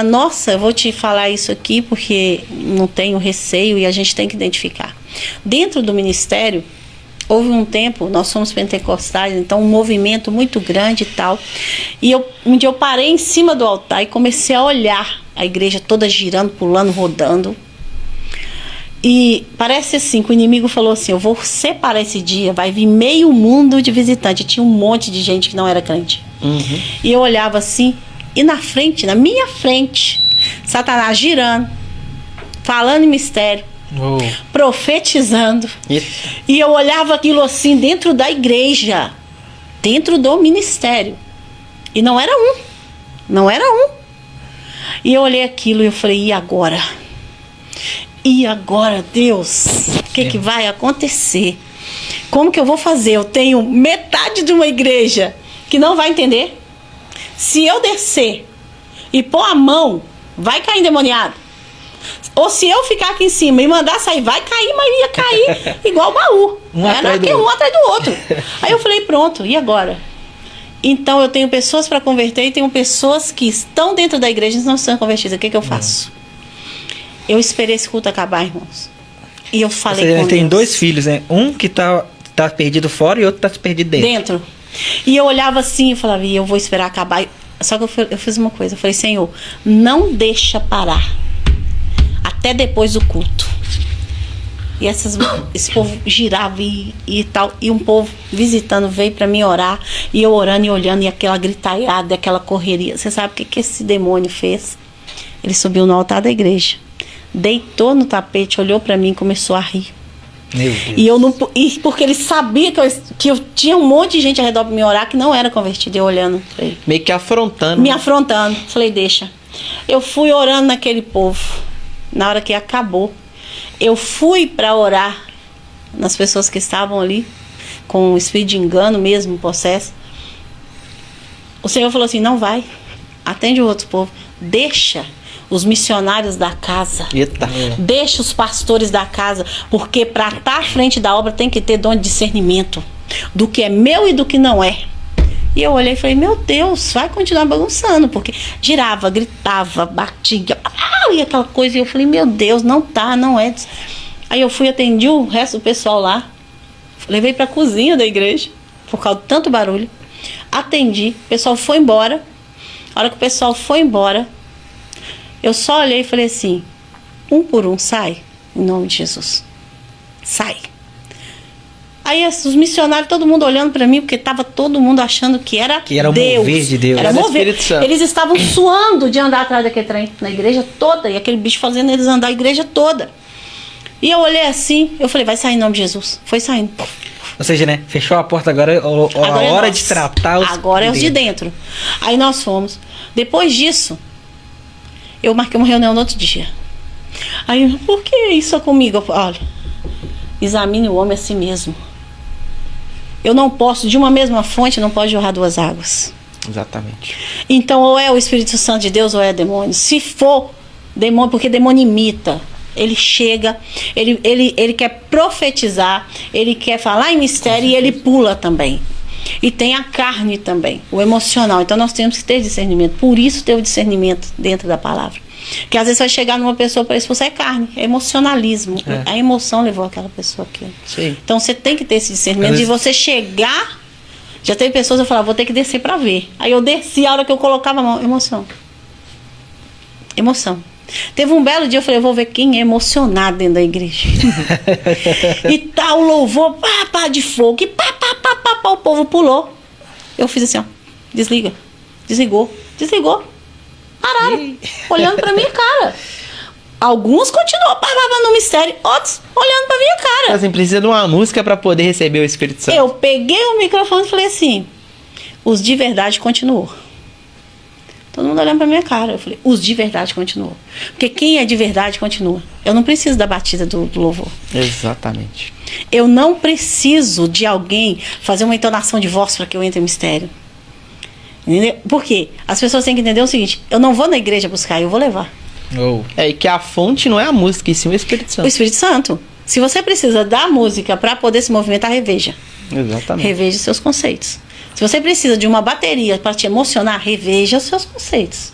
Nossa, eu vou te falar isso aqui porque não tenho receio e a gente tem que identificar. Dentro do ministério, houve um tempo, nós somos pentecostais, então um movimento muito grande e tal. E um dia eu parei em cima do altar e comecei a olhar a igreja toda girando, pulando, rodando. E parece assim, que o inimigo falou assim, eu vou separar esse dia, vai vir meio mundo de visitante. Tinha um monte de gente que não era crente. Uhum. E eu olhava assim, e na frente, na minha frente, Satanás girando, falando em mistério, profetizando. E eu olhava aquilo assim dentro da igreja, dentro do ministério. E não era um. Não era um. E eu olhei aquilo e eu falei, e agora? E agora, Deus? O que vai acontecer? Como que eu vou fazer? Eu tenho metade de uma igreja que não vai entender. Se eu descer e pôr a mão, vai cair endemoniado. Ou se eu ficar aqui em cima e mandar sair, vai cair, mas ia cair igual baú. Um atrás do outro. Aí eu falei, pronto, e agora? Então eu tenho pessoas para converter e tenho pessoas que estão dentro da igreja e não são convertidas. O que eu faço? Eu esperei esse culto acabar, irmãos. E eu falei com Deus. Você tem dois filhos, né? Um que tá perdido fora e outro tá perdido dentro. E eu olhava assim e falava, eu vou esperar acabar. Só que eu fiz uma coisa, eu falei, Senhor, não deixa parar até depois do culto. E esse povo girava e tal, e um povo visitando veio para mim orar, e eu orando e olhando, e aquela gritaiada, aquela correria. Você sabe o que esse demônio fez? Ele subiu no altar da igreja, deitou no tapete, olhou para mim e começou a rir. Meu Deus. E eu não, porque ele sabia que eu tinha um monte de gente ao redor para me orar que não era convertida, eu olhando pra ele. Meio que afrontando. Me afrontando. Falei, deixa. Eu fui orando naquele povo. Na hora que acabou, eu fui para orar nas pessoas que estavam ali, com o espírito de engano mesmo, possesso. O Senhor falou assim, não vai, atende o outro povo, deixa os missionários da casa. Eita. Deixa os pastores da casa, porque para estar à frente da obra tem que ter dom de discernimento do que é meu e do que não é. E eu olhei e falei, meu Deus, vai continuar bagunçando, porque girava, gritava, batia, e aquela coisa. E eu falei, meu Deus, não é. Aí eu fui, atendi o resto do pessoal lá, levei para a cozinha da igreja, por causa de tanto barulho. Atendi, o pessoal foi embora. A hora que o pessoal foi embora, eu só olhei e falei assim, um por um, sai, em nome de Jesus. Sai. Aí os missionários, todo mundo olhando para mim, porque estava todo mundo achando que era um Deus. Mover de Deus. Era mover. Eles estavam suando de andar atrás daquele trem, na igreja toda, e aquele bicho fazendo eles andar a igreja toda. E eu olhei assim, eu falei, vai sair em nome de Jesus. Foi saindo. Ou seja, né? Fechou a porta, agora é a hora de tratar os agora é os de dentro. Aí nós fomos. Depois disso, eu marquei uma reunião no outro dia. Aí, por que isso comigo? Eu falei, olha, examine o homem a si mesmo. Eu não posso, de uma mesma fonte, não pode jorrar duas águas. Exatamente. Então, ou é o Espírito Santo de Deus, ou é demônio. Se for demônio, porque demônio imita. Ele chega, ele quer profetizar, ele quer falar em mistério e ele pula também. E tem a carne também, o emocional. Então nós temos que ter discernimento. Por isso ter o discernimento dentro da palavra. Que às vezes vai chegar numa pessoa para expulsar é carne, é emocionalismo. A emoção levou aquela pessoa aqui. Sim. Então você tem que ter esse discernimento de você chegar. Já teve pessoas que eu falava, vou ter que descer para ver. Aí eu desci, a hora que eu colocava a mão, emoção. Emoção. Teve um belo dia, eu falei, eu vou ver quem é emocionado dentro da igreja. E tal, louvor, pá, de fogo, e pá, o povo pulou. Eu fiz assim, ó, desliga, desligou. Pararam, olhando pra minha cara. Alguns continuam no mistério, outros olhando pra minha cara. Assim, precisa de uma música pra poder receber o Espírito Santo. Eu peguei o microfone e falei assim, os de verdade continuou. Todo mundo olhando pra minha cara. Eu falei, os de verdade continuam. Porque quem é de verdade continua. Eu não preciso da batida do louvor. Exatamente. Eu não preciso de alguém fazer uma entonação de voz para que eu entre em mistério. Entendeu? Por quê? As pessoas têm que entender o seguinte, eu não vou na igreja buscar, eu vou levar. E que a fonte não é a música, e sim o Espírito Santo. O Espírito Santo. Se você precisa da música para poder se movimentar, reveja. Exatamente. Reveja seus conceitos. Se você precisa de uma bateria para te emocionar, reveja os seus conceitos.